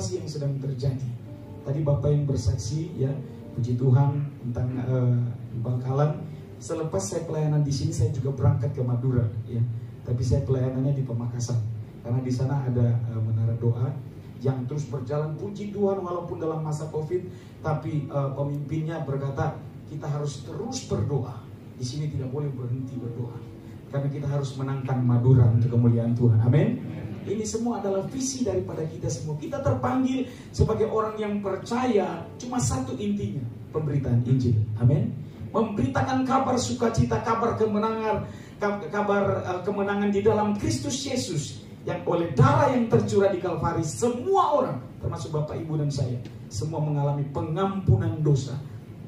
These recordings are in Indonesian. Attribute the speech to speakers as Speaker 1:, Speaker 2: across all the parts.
Speaker 1: sih yang sedang terjadi. Tadi Bapak yang bersaksi ya, puji Tuhan tentang Bangkalan. Selepas saya pelayanan di sini, saya juga berangkat ke Madura ya. Tapi saya pelayanannya di Pamekasan, karena di sana ada menara doa yang terus berjalan. Puji Tuhan, walaupun dalam masa Covid, tapi pemimpinnya berkata kita harus terus berdoa. Di sini tidak boleh berhenti berdoa, karena kita harus menangkan Madura untuk kemuliaan Tuhan. Amin. Ini semua adalah visi daripada kita semua. Kita terpanggil sebagai orang yang percaya, cuma satu intinya, pemberitaan Injil. Amin. Memberitakan kabar sukacita, kabar kemenangan, kabar kemenangan di dalam Kristus Yesus, yang oleh darah yang tercurah di Kalvari, semua orang, termasuk Bapak, Ibu, dan saya, semua mengalami pengampunan dosa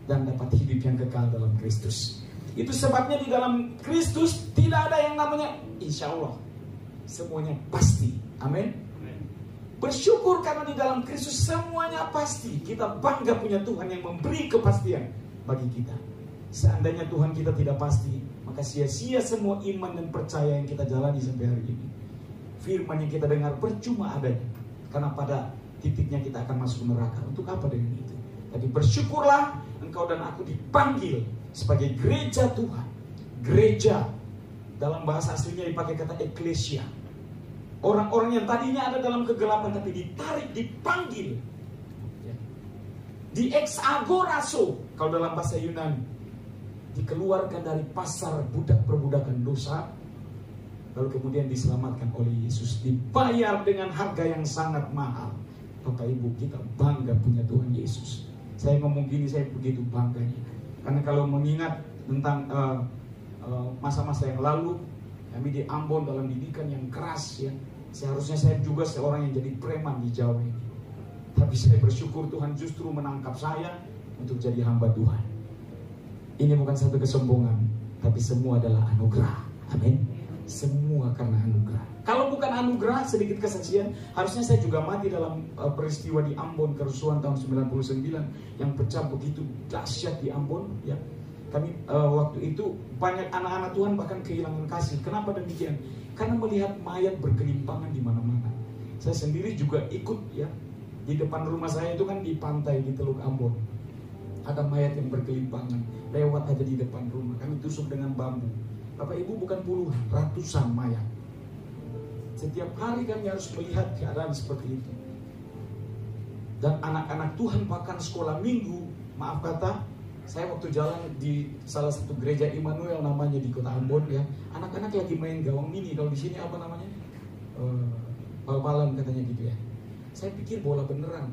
Speaker 1: dan dapat hidup yang kekal dalam Kristus. Itu sebabnya di dalam Kristus tidak ada yang namanya insya Allah. Semuanya pasti. Amin. Bersyukur karena di dalam Kristus semuanya pasti. Kita bangga punya Tuhan yang memberi kepastian bagi kita. Seandainya Tuhan kita tidak pasti, maka sia-sia semua iman dan percaya yang kita jalani sampai hari ini. Firman yang kita dengar percuma adanya, karena pada titiknya kita akan masuk neraka. Untuk apa dengan itu? Tapi bersyukurlah engkau dan aku dipanggil sebagai gereja Tuhan. Gereja, dalam bahasa aslinya dipakai kata eklesia. Orang-orang yang tadinya ada dalam kegelapan tapi ditarik, dipanggil, di exagoraso kalau dalam bahasa Yunani, dikeluarkan dari pasar budak perbudakan dosa, lalu kemudian diselamatkan oleh Yesus, dibayar dengan harga yang sangat mahal. Bapak Ibu, kita bangga punya Tuhan Yesus. Saya ngomong gini, saya begitu bangganya, karena kalau mengingat tentang masa-masa yang lalu, kami di Ambon dalam didikan yang keras ya. Seharusnya saya juga seorang yang jadi preman di Jawa ini. Tapi saya bersyukur Tuhan justru menangkap saya untuk jadi hamba Tuhan. Ini bukan satu kesombongan, tapi semua adalah anugerah. Amin. Semua karena anugerah. Kalau bukan anugerah, sedikit kesaksian, harusnya saya juga mati dalam peristiwa di Ambon, kerusuhan tahun 99 yang pecah begitu dahsyat di Ambon ya. Kami waktu itu banyak anak-anak Tuhan bahkan kehilangan kasih. Kenapa demikian? Karena melihat mayat bergelimpangan di mana-mana. Saya sendiri juga ikut ya. Di depan rumah saya itu kan di pantai di Teluk Ambon. Ada mayat yang bergelimpangan, lewat aja di depan rumah. Kami tusuk dengan bambu. Bapak Ibu, bukan puluhan, ratusan mayat. Setiap hari kami harus melihat keadaan seperti itu. Dan anak-anak Tuhan bahkan sekolah minggu, maaf kata, saya waktu jalan di salah satu gereja Immanuel namanya di kota Ambon ya, anak-anak lagi main gawang mini. Kalau di sini apa namanya? Bal-balan katanya gitu ya. Saya pikir bola beneran.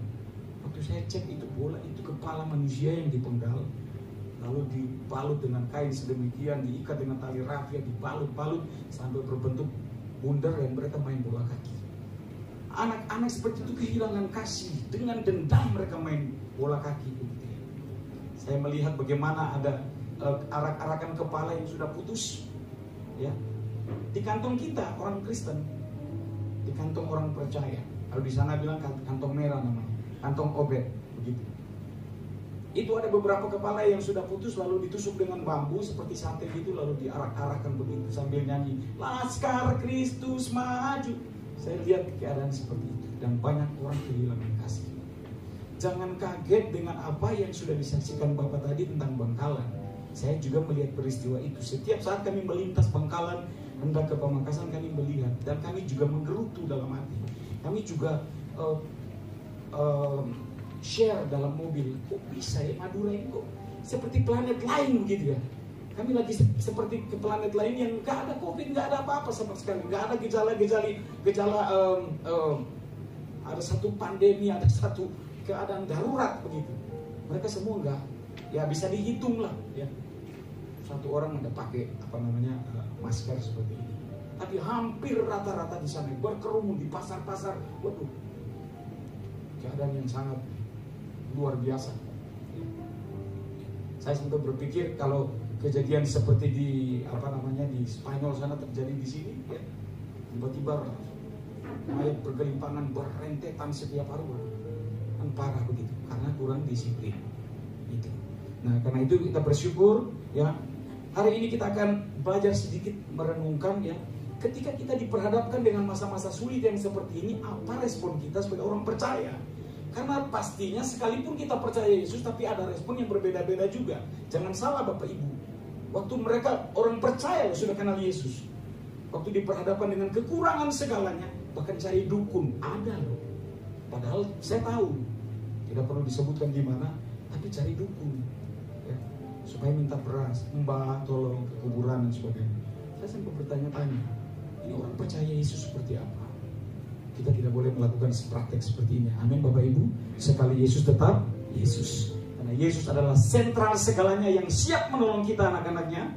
Speaker 1: Waktu saya cek itu bola itu kepala manusia yang dipenggal, lalu dibalut dengan kain sedemikian, diikat dengan tali rafia, dibalut-balut sampai berbentuk bundar dan mereka main bola kaki. Anak-anak seperti itu kehilangan kasih, dengan dendam mereka main bola kaki. Saya melihat bagaimana ada arak-arakan kepala yang sudah putus ya. Di kantong kita orang Kristen, di kantong orang percaya. Kalau di sana bilang kantong merah namanya, kantong obet begitu. Itu ada beberapa kepala yang sudah putus lalu ditusuk dengan bambu seperti sate gitu, lalu diarak-arakan begitu sambil nyanyi Laskar Kristus maju. Saya lihat keadaan seperti itu dan banyak orang kehilangan kasih. Jangan kaget dengan apa yang sudah disaksikan Bapak tadi tentang Bangkalan. Saya juga melihat peristiwa itu. Setiap saat kami melintas Bangkalan, hendak ke Pamekasan, kami melihat. Dan kami juga menggerutu dalam hati. Kami juga share dalam mobil. Kok bisa ya Madura ini kok seperti planet lain begitu ya. Kami lagi seperti ke planet lain yang gak ada COVID, gak ada apa-apa sama sekali. Gak ada gejala ada satu pandemi, ada satu keadaan darurat begitu. Mereka semua enggak, ya bisa dihitung lah ya. Satu orang ada pakai apa namanya masker seperti ini. Tapi hampir rata-rata di sana berkerumun di pasar-pasar. Waduh, keadaan yang sangat luar biasa. Saya sempat berpikir kalau kejadian seperti di apa namanya di Spanyol sana terjadi di sini ya. Tiba-tiba mayat bergelimpangan berentetan setiap hari. Parah begitu karena kurang disiplin itu. Nah, karena itu kita bersyukur ya. Hari ini kita akan belajar sedikit merenungkan ya ketika kita diperhadapkan dengan masa-masa sulit yang seperti ini, apa respon kita sebagai orang percaya? Karena pastinya sekalipun kita percaya Yesus, tapi ada respon yang berbeda-beda juga. Jangan salah Bapak Ibu, waktu mereka orang percaya sudah kenal Yesus, waktu diperhadapkan dengan kekurangan segalanya, bahkan cari dukun, ada loh. Padahal saya tahu, tidak perlu disebutkan di mana, tapi cari dukun, ya, supaya minta beras, mbak tolong ke kuburan dan sebagainya. Saya sempat bertanya-tanya, ini orang percaya Yesus seperti apa? Kita tidak boleh melakukan praktek seperti ini. Amin Bapak Ibu. Sekali Yesus tetap Yesus. Karena Yesus adalah sentral segalanya yang siap menolong kita anak-anaknya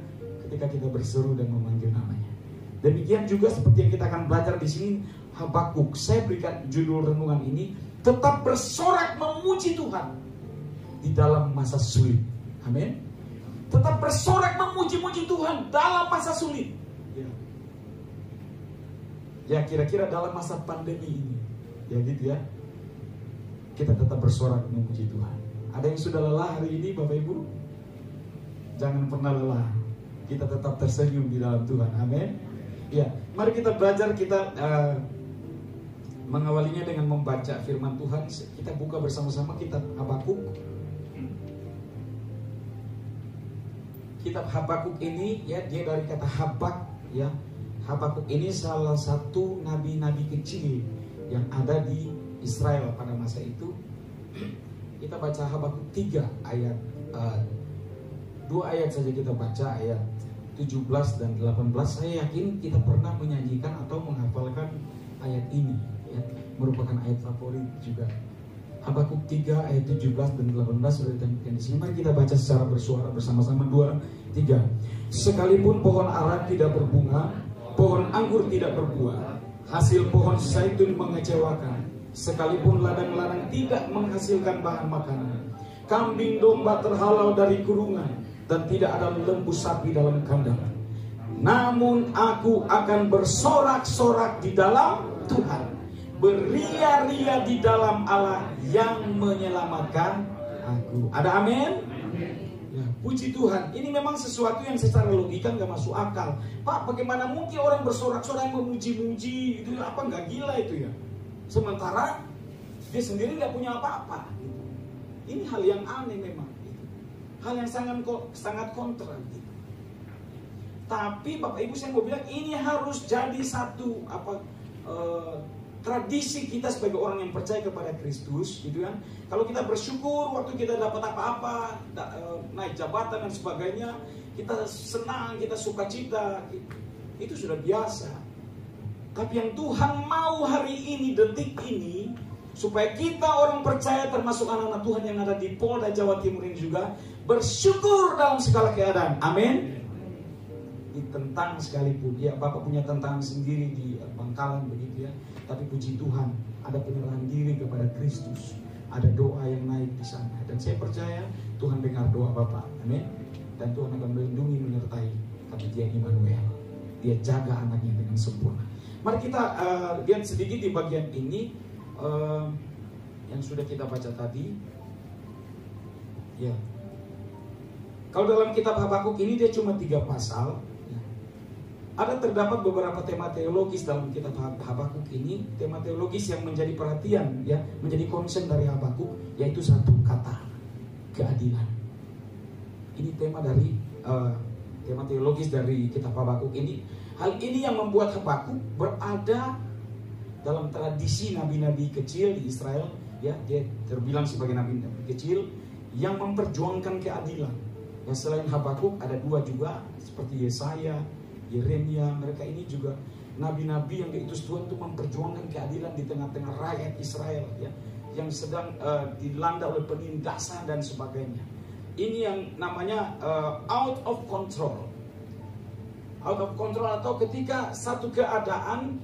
Speaker 1: ketika kita berseru dan memanggil namanya. Demikian juga seperti yang kita akan belajar di sini, Habakuk. Saya berikan judul renungan ini, tetap bersorak memuji Tuhan di dalam masa sulit. Amin. Tetap bersorak memuji-muji Tuhan dalam masa sulit. Ya kira-kira dalam masa pandemi ini, ya gitu ya, kita tetap bersorak memuji Tuhan. Ada yang sudah lelah hari ini Bapak Ibu? Jangan pernah lelah. Kita tetap tersenyum di dalam Tuhan. Amin. Ya, mari kita belajar, kita mengawalinya dengan membaca firman Tuhan. Kita buka bersama-sama kitab Habakuk. Kitab Habakuk ini, ya, dia dari kata habak, ya. Habakuk ini salah satu nabi-nabi kecil yang ada di Israel pada masa itu. Kita baca Habakuk 3 ayat 2 ayat saja kita baca, ayat 17 dan 18. Saya yakin kita pernah menyanyikan atau menghafalkan ayat ini, ya. Merupakan ayat favorit juga. Habakuk 3 ayat 17 dan 18 sudah ditemukan di sini. Mari kita baca secara bersuara bersama-sama. 2, 3. Sekalipun pohon ara tidak berbunga, pohon anggur tidak berbuah, hasil pohon zaitun mengecewakan, sekalipun ladang-ladang tidak menghasilkan bahan makanan, kambing domba terhalau dari kurungan, dan tidak ada lembu sapi dalam kandang, namun aku akan bersorak-sorak di dalam Tuhan, beria-ria di dalam Allah yang menyelamatkan aku. Ada amin? Ya, puji Tuhan. Ini memang sesuatu yang secara logika nggak masuk akal. Pak, bagaimana mungkin orang bersorak-sorak memuji-muji itu? Apa nggak gila itu ya? Sementara dia sendiri nggak punya apa-apa. Gitu. Ini hal yang aneh memang. Gitu. Hal yang sangat kontra. Gitu. Tapi Bapak Ibu, saya mau bilang ini harus jadi satu tradisi kita sebagai orang yang percaya kepada Kristus, gitu kan. Kalau kita bersyukur waktu kita dapat apa-apa, naik jabatan dan sebagainya, kita senang, kita sukacita, itu sudah biasa. Tapi yang Tuhan mau hari ini, detik ini, supaya kita orang percaya termasuk anak-anak Tuhan yang ada di Polda Jawa Timur ini juga bersyukur dalam segala keadaan. Amin. Ditentang sekalipun, ya Bapak punya tantangan sendiri di Bangkalan begitu ya. Tapi puji Tuhan, ada penyerahan diri kepada Kristus, ada doa yang naik di sana, dan saya percaya Tuhan dengar doa Bapak, amin. Dan Tuhan akan melindungi, menyertai, karena Dia Immanuel, Dia jaga anaknya dengan sempurna. Mari kita lihat sedikit di bagian ini yang sudah kita baca tadi. Ya, kalau dalam kitab Habakuk ini dia cuma 3 pasal. Ada terdapat beberapa tema teologis dalam kitab Habakuk ini, tema teologis yang menjadi perhatian, ya, menjadi concern dari Habakuk, yaitu satu kata, keadilan. Ini tema dari tema teologis dari kitab Habakuk ini. Hal ini yang membuat Habakuk berada dalam tradisi nabi-nabi kecil di Israel, ya, dia terbilang sebagai nabi-nabi kecil yang memperjuangkan keadilan. Ya, selain Habakuk ada 2 juga seperti Yesaya, Yeremia. Mereka ini juga nabi-nabi yang diutus Tuhan untuk memperjuangkan keadilan di tengah-tengah rakyat Israel, ya, yang sedang dilanda oleh penindasan dan sebagainya. Ini yang namanya out of control. Out of control, atau ketika satu keadaan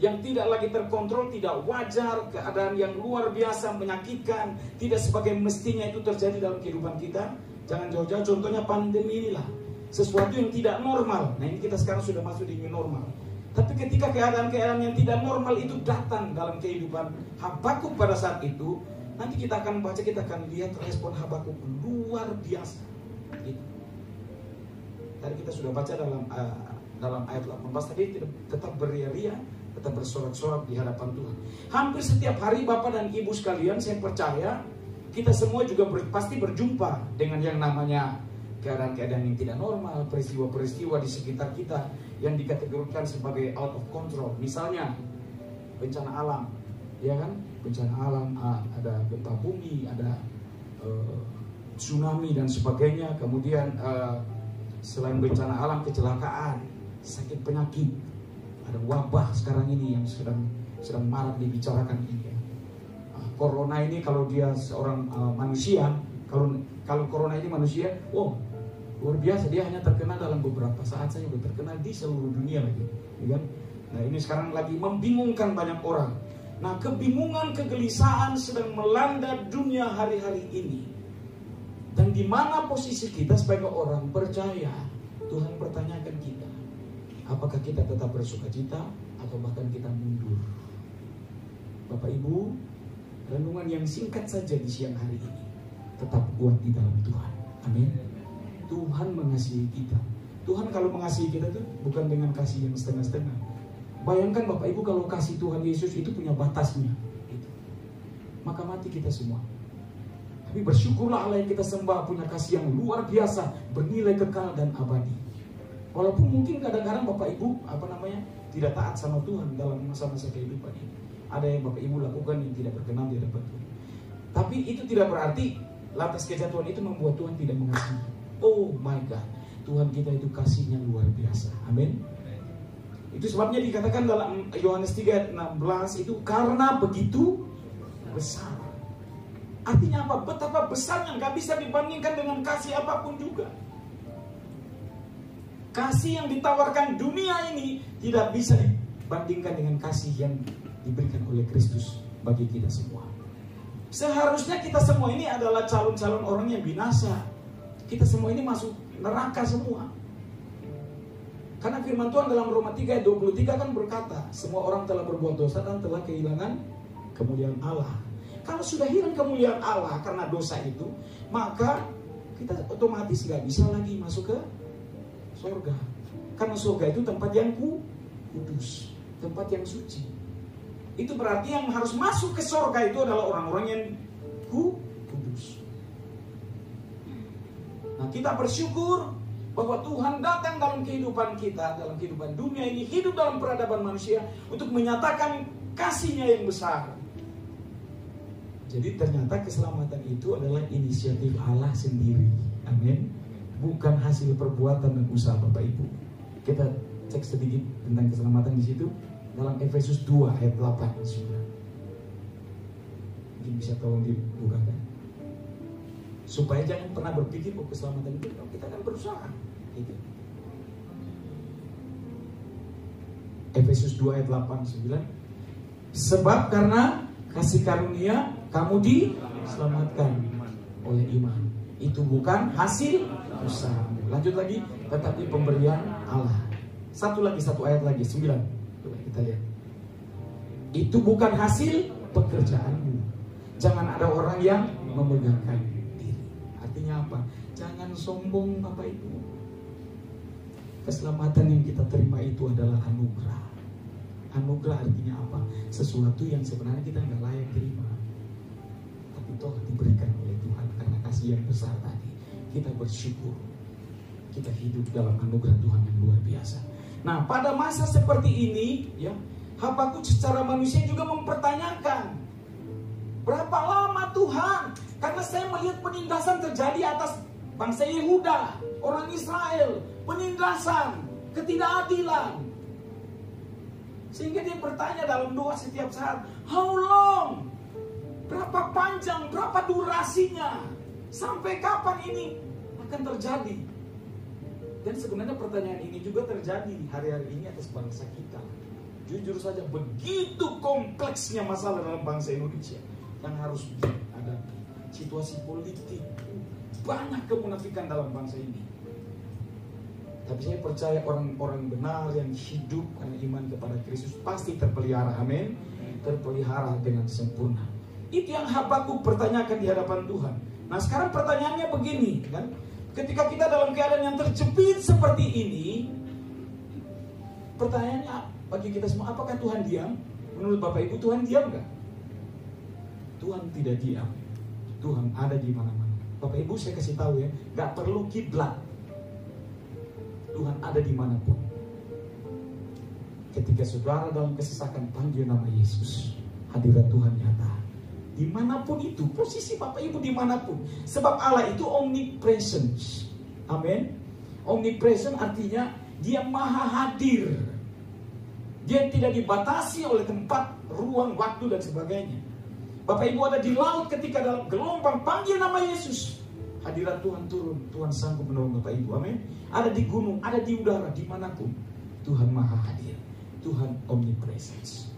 Speaker 1: yang tidak lagi terkontrol, tidak wajar, keadaan yang luar biasa menyakitkan, tidak sebagai mestinya itu terjadi dalam kehidupan kita. Jangan jauh-jauh, contohnya pandemi inilah. Sesuatu yang tidak normal. Nah, ini kita sekarang sudah masuk di new normal. Tapi ketika keadaan-keadaan yang tidak normal itu datang dalam kehidupan Habakuk pada saat itu, nanti kita akan baca, kita akan lihat respon Habakuk luar biasa. Gitu. Tadi kita sudah baca dalam dalam ayat 18 tadi, tetap beria-ria, tetap bersorak-sorak di hadapan Tuhan. Hampir setiap hari Bapak dan Ibu sekalian, saya percaya kita semua juga pasti berjumpa dengan yang namanya keadaan-keadaan yang tidak normal, peristiwa-peristiwa di sekitar kita yang dikategorikan sebagai out of control. Misalnya bencana alam, ya kan? Bencana alam, ada gempa bumi, ada tsunami dan sebagainya. Kemudian selain bencana alam, kecelakaan, sakit penyakit, ada wabah sekarang ini yang sedang marak dibicarakan ini. Corona ini kalau dia seorang manusia, kalau corona ini manusia, wow, luar biasa, dia hanya terkenal dalam beberapa saat saja, udah terkenal di seluruh dunia lagi, ya kan? Nah ini sekarang lagi membingungkan banyak orang. Nah kebingungan, kegelisahan sedang melanda dunia hari-hari ini. Dan di mana posisi kita sebagai orang percaya? Tuhan pertanyakan kita, apakah kita tetap bersukacita atau bahkan kita mundur? Bapak Ibu, renungan yang singkat saja di siang hari ini, tetap kuat di dalam Tuhan. Amin. Tuhan mengasihi kita. Tuhan kalau mengasihi kita tuh bukan dengan kasih yang setengah-setengah. Bayangkan Bapak Ibu kalau kasih Tuhan Yesus itu punya batasnya, maka mati kita semua. Tapi bersyukurlah Allah yang kita sembah punya kasih yang luar biasa, bernilai kekal dan abadi. Walaupun mungkin kadang-kadang Bapak Ibu tidak taat sama Tuhan dalam masa-masa kehidupan ini. Ada yang Bapak Ibu lakukan yang tidak berkenan di hadapan Tuhan. Tapi itu tidak berarti lantas kejatuhan itu membuat Tuhan tidak mengasihi. Oh my God, Tuhan kita itu kasihnya luar biasa. Amin. Itu sebabnya dikatakan dalam Yohanes 3:16 itu karena begitu besar. Artinya apa? Betapa besarnya, gak bisa dibandingkan dengan kasih apapun juga. Kasih yang ditawarkan dunia ini tidak bisa dibandingkan dengan kasih yang diberikan oleh Kristus bagi kita semua. Seharusnya kita semua ini adalah calon-calon orang yang binasa. Kita semua ini masuk neraka semua. Karena firman Tuhan dalam Roma 3:23 kan berkata, semua orang telah berbuat dosa dan telah kehilangan kemuliaan Allah. Kalau sudah hilang kemuliaan Allah karena dosa itu, maka kita otomatis gak bisa lagi masuk ke surga. Karena surga itu tempat yang kudus, tempat yang suci. Itu berarti yang harus masuk ke surga itu adalah orang-orang yang kudus. Nah, kita bersyukur bahwa Tuhan datang dalam kehidupan kita, dalam kehidupan dunia ini, hidup dalam peradaban manusia untuk menyatakan kasih-Nya yang besar. Jadi ternyata keselamatan itu adalah inisiatif Allah sendiri. Amin. Bukan hasil perbuatan dan usaha Bapak Ibu. Kita cek sedikit tentang keselamatan di situ dalam Efesus 2 ayat 8. Mungkin bisa tolong dibukakan. Supaya jangan pernah berpikir bahwa keselamatan itu kita akan berusaha. Gitu. Efesus 2 ayat 8-9. Sebab karena kasih karunia kamu diselamatkan oleh iman. Itu bukan hasil usaha. Lanjut lagi, tetapi pemberian Allah. Satu ayat lagi 9. Coba kita lihat. Itu bukan hasil pekerjaanmu. Jangan ada orang yang memegahkan diri. Artinya apa? Jangan sombong Bapak Ibu. Keselamatan yang kita terima itu adalah anugerah. Anugerah artinya apa? Sesuatu yang sebenarnya kita nggak layak terima, tapi toh diberikan oleh Tuhan karena kasih yang besar tadi. Kita bersyukur. Kita hidup dalam anugerah Tuhan yang luar biasa. Nah, pada masa seperti ini, ya, Habakuk secara manusia juga mempertanyakan, berapa lama Tuhan? Karena saya melihat penindasan terjadi atas bangsa Yehuda, orang Israel, penindasan, ketidakadilan. Sehingga dia bertanya dalam doa setiap saat, how long? Berapa panjang, berapa durasinya? Sampai kapan ini akan terjadi? Dan sebenarnya pertanyaan ini juga terjadi hari-hari ini atas bangsa kita. Jujur saja begitu kompleksnya masalah dalam bangsa Indonesia yang harus dihadapi. Situasi politik, banyak kemunafikan dalam bangsa ini. Tapi saya percaya orang-orang benar yang hidup karena iman kepada Kristus pasti terpelihara, amin. Terpelihara dengan sempurna. Itu yang Habakuk pertanyakan di hadapan Tuhan. Nah sekarang pertanyaannya begini kan, ketika kita dalam keadaan yang terjepit seperti ini, pertanyaannya bagi kita semua, apakah Tuhan diam? Menurut Bapak Ibu, Tuhan diam nggak? Tuhan tidak diam. Tuhan ada di mana-mana. Bapak Ibu, saya kasih tahu ya, nggak perlu kiblat. Tuhan ada dimanapun. Ketika saudara dalam kesesakan panggil nama Yesus, hadirat Tuhan nyata. Dimanapun itu, posisi Bapak Ibu dimanapun. Sebab Allah itu omnipresence. Amin. Omnipresent artinya dia maha hadir. Dia tidak dibatasi oleh tempat, ruang, waktu, dan sebagainya. Bapak Ibu ada di laut ketika dalam gelombang panggil nama Yesus, hadirat Tuhan turun. Tuhan sanggup menolong Bapak Ibu. Amin. Ada di gunung, ada di udara, dimanapun Tuhan maha hadir. Tuhan omnipresence.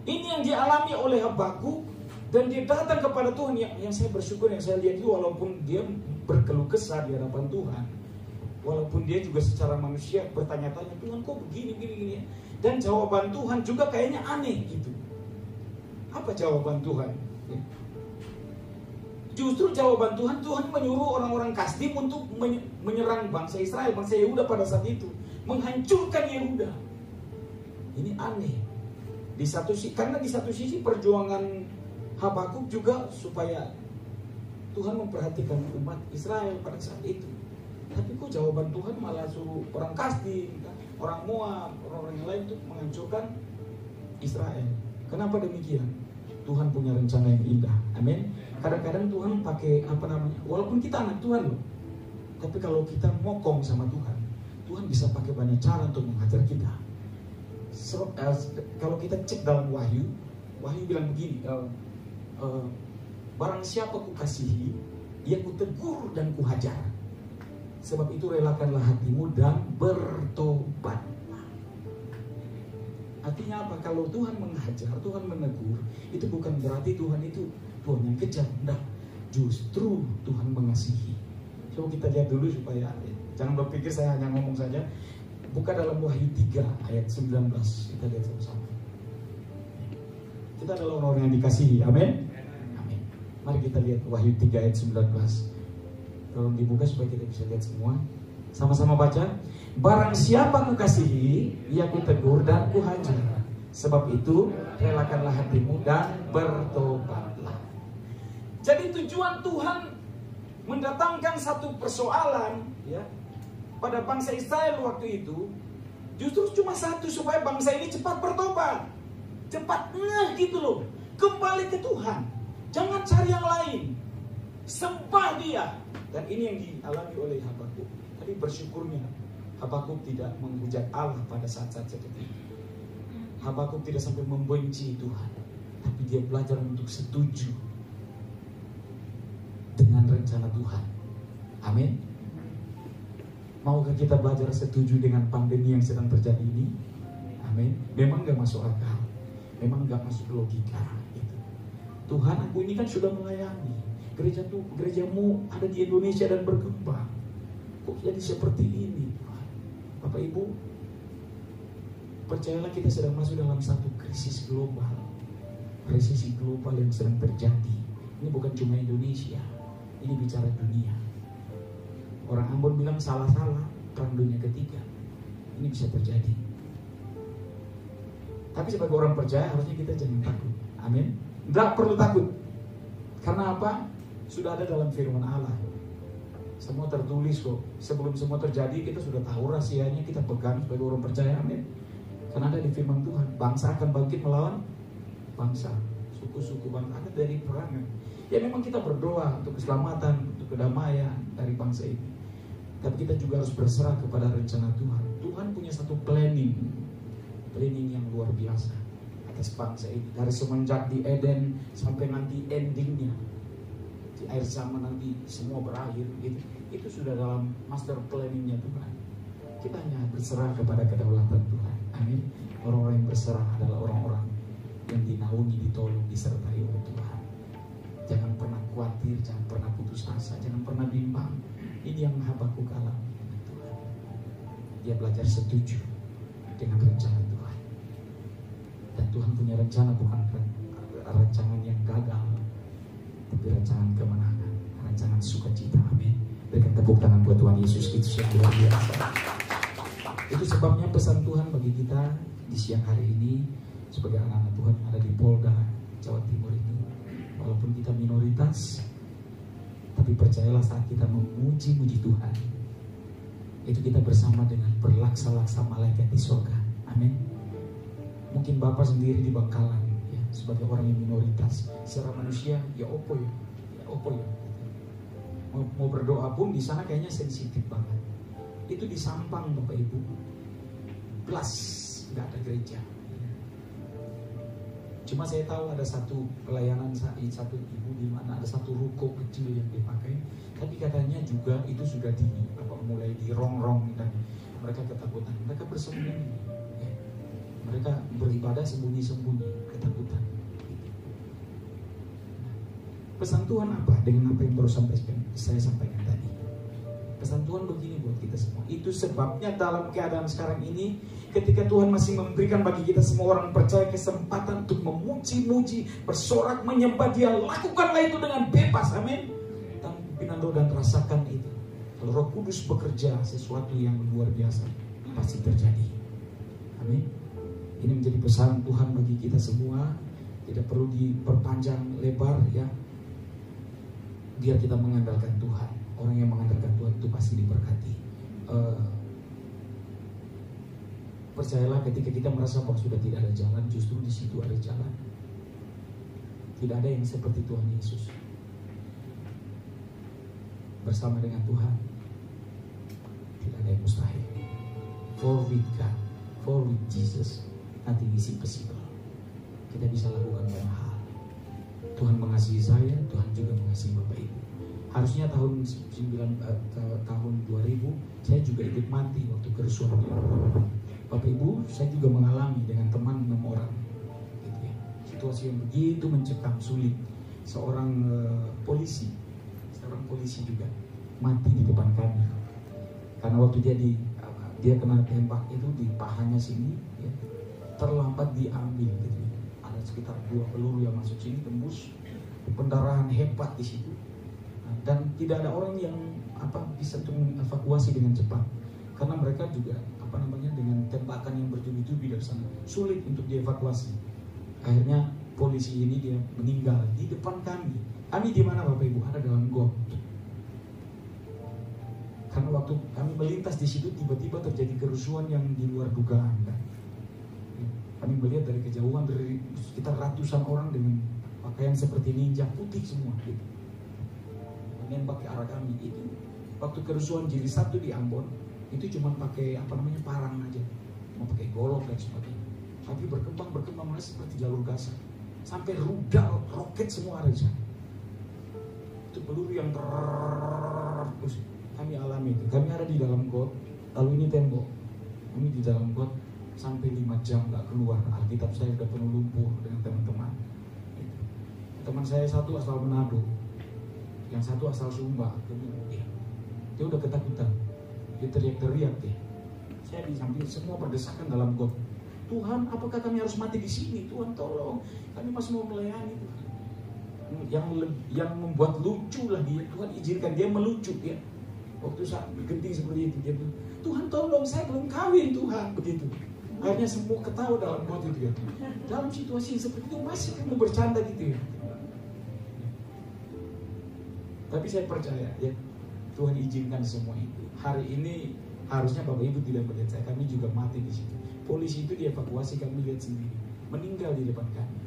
Speaker 1: Ini yang dialami oleh Habakuk. Dan dia datang kepada Tuhan. Yang saya bersyukur, yang saya lihat itu, walaupun dia berkeluh kesah di hadapan Tuhan, walaupun dia juga secara manusia bertanya-tanya, Tuhan kok begini. Dan jawaban Tuhan juga kayaknya aneh gitu. Apa jawaban Tuhan? Justru jawaban Tuhan, Tuhan menyuruh orang-orang Kasdim untuk menyerang bangsa Israel, bangsa Yehuda pada saat itu, menghancurkan Yehuda. Ini aneh. Karena di satu sisi perjuangan Habakuk juga supaya Tuhan memperhatikan umat Israel pada saat itu. Tapi kok jawaban Tuhan malah suruh orang Kasdim, orang Moab, orang-orang yang lain untuk menghancurkan Israel. Kenapa demikian? Tuhan punya rencana yang indah. Amin. Kadang-kadang Tuhan pakai walaupun kita anak Tuhan loh, tapi kalau kita ngokong sama Tuhan bisa pakai banyak cara untuk menghajar kita. Kalau kita cek dalam Wahyu bilang begini, barang siapa kukasihi, ia kutegur dan kuhajar. Sebab itu relakanlah hatimu dan bertobatlah. Artinya apa? Kalau Tuhan menghajar, Tuhan menegur, itu bukan berarti Tuhan yang kejam. Enggak. Justru Tuhan mengasihi. Coba kita lihat dulu supaya jangan berpikir saya hanya ngomong saja. Buka dalam Wahyu 3 ayat 19. Kita lihat sama-sama. Kita adalah orang-orang yang dikasihi. Amin. Amin. Mari kita lihat Wahyu 3 ayat 19. Tolong dibuka supaya kita bisa lihat semua. Sama-sama baca. Barang siapa kukasihi, ia kutegur dan kuhajar. Sebab itu relakanlah hatimu dan bertobatlah. Jadi tujuan Tuhan mendatangkan satu persoalan ya pada bangsa Israel waktu itu justru cuma satu, supaya bangsa ini cepat bertobat, cepat gitu loh, kembali ke Tuhan, jangan cari yang lain, sembah Dia. Dan ini yang dialami oleh Habakuk. Tapi bersyukurnya Habakuk tidak menghujat Allah pada saat-saat seperti itu. Habakuk tidak sampai membenci Tuhan, tapi dia belajar untuk setuju dengan rencana Tuhan. Amin. Maukah kita belajar setuju dengan pandemi yang sedang terjadi ini? Amin. Memang gak masuk akal, memang gak masuk logika gitu. Tuhan, aku ini kan sudah melayani, gerejamu ada di Indonesia dan berkembang, kok jadi seperti ini Tuhan? Bapak Ibu, percayalah kita sedang masuk dalam satu krisis global, resesi global yang sedang terjadi. Ini bukan cuma Indonesia, ini bicara dunia. Orang Ambon bilang salah-salah, perang dunia ketiga. Ini bisa terjadi. Tapi sebagai orang percaya harusnya kita jangan takut. Amin. Tidak perlu takut. Karena apa? Sudah ada dalam firman Allah. Semua tertulis kok. Sebelum semua terjadi kita sudah tahu rahasianya, kita pegang sebagai orang percaya. Amin. Karena ada di firman Tuhan, bangsa akan bangkit melawan bangsa, suku-suku bangsa akan dari perangan. Ya memang kita berdoa untuk keselamatan, untuk kedamaian dari bangsa ini. Tapi kita juga harus berserah kepada rencana Tuhan. Tuhan punya satu planning yang luar biasa atas bangsa ini. Dari semenjak di Eden sampai nanti endingnya di akhir zaman nanti semua berakhir gitu. Itu sudah dalam master planningnya Tuhan. Kita hanya berserah kepada kedaulatan Tuhan. Amin. Orang-orang yang berserah adalah orang-orang yang dinaungi, ditolong, disertai oleh Tuhan. Jangan pernah khawatir, jangan pernah putus asa, jangan pernah bimbang. Ini yang Habakuk alami dengan Tuhan. Dia belajar setuju dengan rencana Tuhan. Dan Tuhan punya rencana, bukan rancangan yang gagal, tapi rancangan kemenangan, rancangan sukacita. Amin. Berikan tepuk tangan buat Tuhan Yesus Kristus yang luar biasa. Itu sebabnya pesan Tuhan bagi kita di siang hari ini sebagai anak-anak Tuhan yang ada di Polda Jawa Timur ini. Walaupun kita minoritas, tapi percayalah saat kita memuji-muji Tuhan, itu kita bersama dengan berlaksa-laksa malaikat di surga. Amin. Mungkin Bapak sendiri di Bangkalan ya, sebagai orang yang minoritas, secara manusia ya opo ya, Mau berdoa pun di sana kayaknya sensitif banget. Itu di Sampang Bapak Ibu, plus nggak ada gereja. Cuma saya tahu ada satu pelayanan satu ibu di mana ada satu ruko kecil yang dipakai, tapi katanya juga itu sudah mulai dirongrong dan mereka ketakutan, mereka bersembunyi, ya. Mereka beribadah sembunyi-sembunyi, ketakutan. Pesan Tuhan apa dengan apa yang baru saya sampaikan tadi? Pesan Tuhan begini buat kita semua. Itu sebabnya dalam keadaan sekarang ini, ketika Tuhan masih memberikan bagi kita semua orang percaya kesempatan untuk memuji-muji, bersorak, menyembah Dia, lakukanlah itu dengan bebas, amin. Tanpa dan rasakan itu. Kalau Roh Kudus bekerja, sesuatu yang luar biasa pasti terjadi, amin. Ini menjadi pesan Tuhan bagi kita semua. Tidak perlu diperpanjang lebar ya. Biar kita mengandalkan Tuhan. Orang yang mengandalkan Tuhan itu pasti diberkati. Percayalah ketika kita merasa bahwa sudah tidak ada jalan, justru di situ ada jalan. Tidak ada yang seperti Tuhan Yesus. Bersama dengan Tuhan tidak ada yang mustahil. For with God, for with Jesus, nothing is impossible. Kita bisa lakukan banyak hal. Tuhan mengasihi saya, Tuhan juga mengasihi Bapak Ibu. Harusnya tahun 2000 saya juga ikut mati waktu kerusuhan. Bapak Ibu, saya juga mengalami dengan teman 6 orang gitu ya. Situasi yang begitu mencekam, sulit. Seorang polisi juga mati di depan kami. Karena waktu dia kena tembak itu di pahanya sini ya, terlambat diambil gitu. Ada sekitar 2 peluru yang masuk sini tembus, pendarahan hebat di situ. Dan tidak ada orang yang bisa mengevakuasi dengan cepat karena mereka juga dengan tembakan yang bertubi-tubi dari sana sulit untuk dievakuasi. Akhirnya polisi ini dia meninggal di depan kami. Kami di mana Bapak Ibu? Ada dalam got. Karena waktu kami melintas di situ tiba-tiba terjadi kerusuhan yang di luar dugaan kan. Kami melihat dari kejauhan dari sekitar ratusan orang dengan pakaian seperti ninja putih semua gitu. Menembak ke arah kami. Itu waktu kerusuhan jilid 1 di Ambon itu cuma pakai parang aja, mau pakai golok dan sebagainya. Tapi berkembang seperti jalur Gaza, sampai rudal, roket semua ada di sana. Itu peluru yang terus kami alami itu. Kami ada di dalam got, lalu ini tembok. Kami di dalam got sampai 5 jam nggak keluar. Alkitab saya udah penuh lumpur dengan teman-teman. Teman saya satu asal Manado, yang satu asal Sumba. Dia udah ketakutan. Dia teriak-teriak deh. Saya di samping semua berdesakan dalam got. Tuhan, apakah kami harus mati di sini? Tuhan tolong, kami masih mau melayani Tuhan. Yang membuat lucu lah dia. Tuhan izinkan dia melucu ya. Waktu saat genting seperti itu dia bilang, Tuhan tolong, saya belum kawin Tuhan, begitu. Akhirnya semua ketawa dalam got itu ya. Dalam situasi seperti itu masih kamu bercanda gitu ya. Tapi saya percaya ya, Tuhan izinkan semua itu. Hari ini harusnya Bapak Ibu tidak melihat saya, kami juga mati di situ. Polisi itu dievakuasi, kami lihat sendiri, meninggal di depan kami.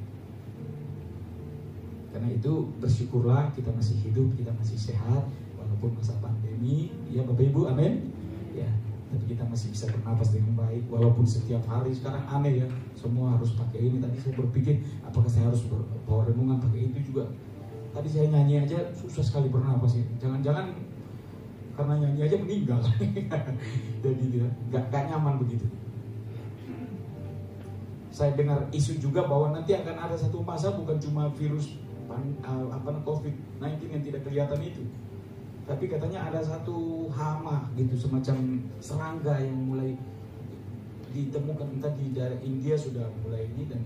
Speaker 1: Karena itu bersyukurlah kita masih hidup, kita masih sehat walaupun masa pandemi, ya Bapak Ibu, amin. Ya, tapi kita masih bisa bernapas dengan baik walaupun setiap hari sekarang aneh ya, semua harus pakai ini. Tadi saya berpikir apakah saya harus bawa renungan pakai itu juga. Tadi saya nyanyi aja susah sekali bernapas ya. Jangan-jangan karena nyanyi aja meninggal. Jadi dia gak nyaman begitu. Saya dengar isu juga bahwa nanti akan ada satu masa bukan cuma virus COVID-19 yang tidak kelihatan itu, tapi katanya ada satu hama gitu, semacam serangga yang mulai ditemukan entah di daerah India sudah mulai ini, dan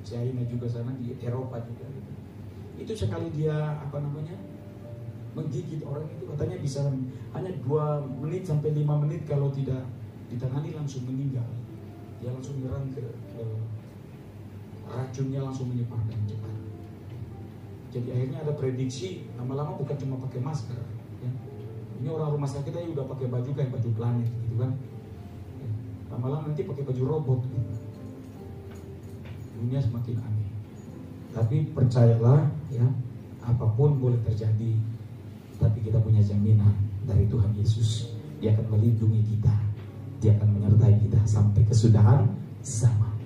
Speaker 1: China juga sana, di Eropa juga gitu. Itu sekali dia menggigit orang itu katanya bisa hanya 2 menit sampai 5 menit kalau tidak ditangani langsung meninggal. Dia langsung menyerang ke racunnya langsung menyebar dengan cepat. Jadi akhirnya ada prediksi lama-lama bukan cuma pakai masker, ya. Ini orang rumah sakit aja udah pakai baju kayak baju planet gitu kan. Ya. Lama-lama nanti pakai baju robot. Dunia semakin aneh. Tapi percayalah ya, apapun boleh terjadi, tapi kita punya jaminan dari Tuhan Yesus. Dia akan melindungi kita, Dia akan menyertai kita sampai kesudahan zaman.